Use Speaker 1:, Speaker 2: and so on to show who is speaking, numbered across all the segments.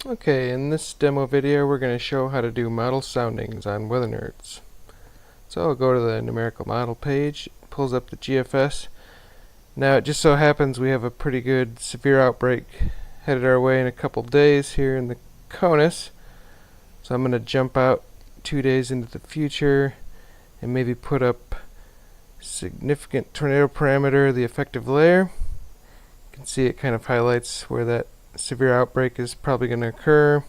Speaker 1: Okay, in this demo video we're going to show how to do model soundings on Weather Nerds. So I'll go to the numerical model page, it pulls up the GFS. Now it just so happens we have a pretty good severe outbreak headed our way in a couple days here in the CONUS. So I'm going to jump out 2 days into the future and maybe put up significant tornado parameter, the effective layer. You can see it kind of highlights where that severe outbreak is probably going to occur.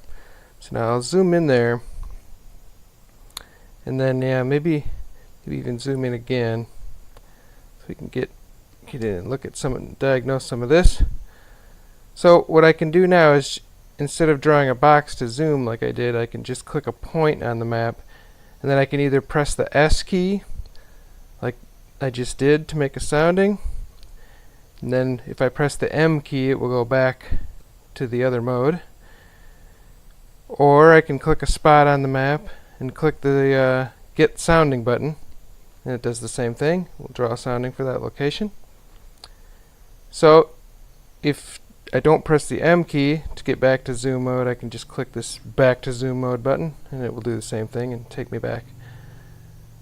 Speaker 1: So now I'll zoom in there, and then maybe even zoom in again so we can get in and look at diagnose some of this. So what I can do now is, instead of drawing a box to zoom like I did, I can just click a point on the map, and then I can either press the S key like I just did to make a sounding, and then if I press the M key it will go back to the other mode, or I can click a spot on the map and click the get sounding button, and it does the same thing. We'll draw a sounding for that location. So if I don't press the M key to get back to zoom mode, I can just click this back to zoom mode button and it will do the same thing and take me back.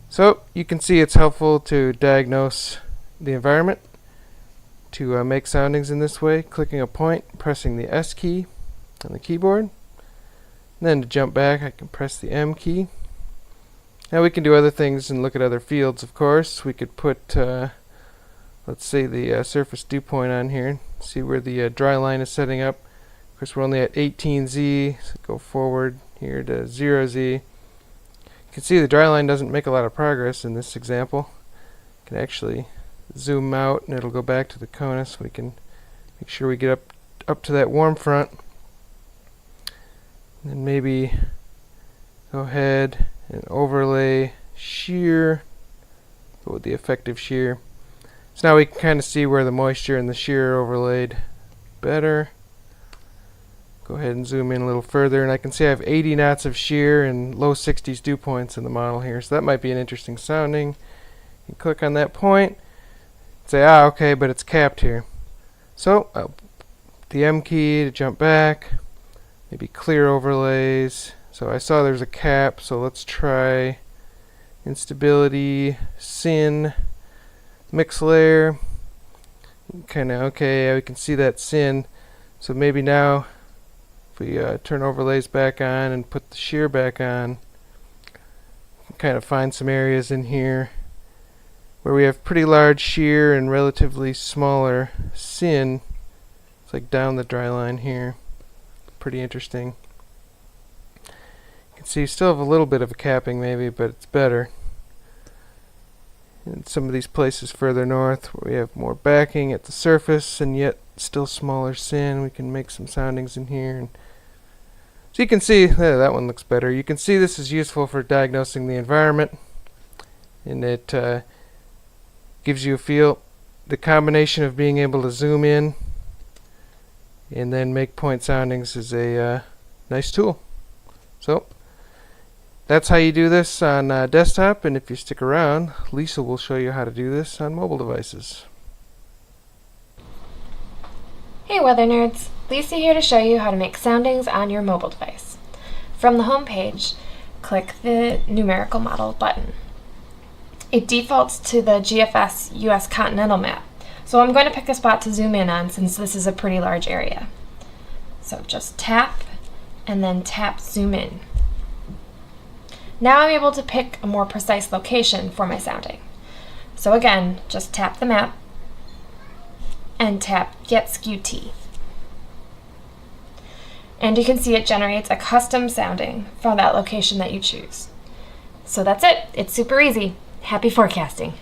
Speaker 1: So you can see it's helpful to diagnose the environment, to make soundings in this way, clicking a point, pressing the S key on the keyboard. And then to jump back I can press the M key. Now we can do other things and look at other fields, of course. We could put, let's say, the surface dew point on here, see where the dry line is setting up. Of course we're only at 18Z, so go forward here to 0Z. You can see the dry line doesn't make a lot of progress in this example. You can actually zoom out and it'll go back to the CONUS. We can make sure we get up to that warm front, and then maybe go ahead and overlay shear, go with the effective shear. So now we can kind of see where the moisture and the shear are overlaid better. Go ahead and zoom in a little further, and I can see I have 80 knots of shear and low 60s dew points in the model here, so that might be an interesting sounding. You click on that point, say, okay, but it's capped here. So the M key to jump back, maybe clear overlays. So I saw there's a cap, so let's try instability, sin, mix layer. Kinda okay, we can see that sin. So maybe now if we turn overlays back on and put the shear back on, kind of find some areas in here where we have pretty large shear and relatively smaller sin. It's like down the dry line here. Pretty interesting. You can see you still have a little bit of a capping maybe, but it's better. In some of these places further north where we have more backing at the surface and yet still smaller sin, we can make some soundings in here. And so you can see that one looks better. You can see this is useful for diagnosing the environment, and it gives you a feel. The combination of being able to zoom in and then make point soundings is a nice tool. So that's how you do this on desktop, and if you stick around, Lisa will show you how to do this on mobile devices.
Speaker 2: Hey Weather Nerds! Lisa here to show you how to make soundings on your mobile device. From the home page, click the numerical model button. It defaults to the GFS US continental map, so I'm going to pick a spot to zoom in on since this is a pretty large area. So just tap and then tap zoom in. Now I'm able to pick a more precise location for my sounding. So again, just tap the map and tap Get Skew T. And you can see it generates a custom sounding for that location that you choose. So that's it. It's super easy. Happy forecasting!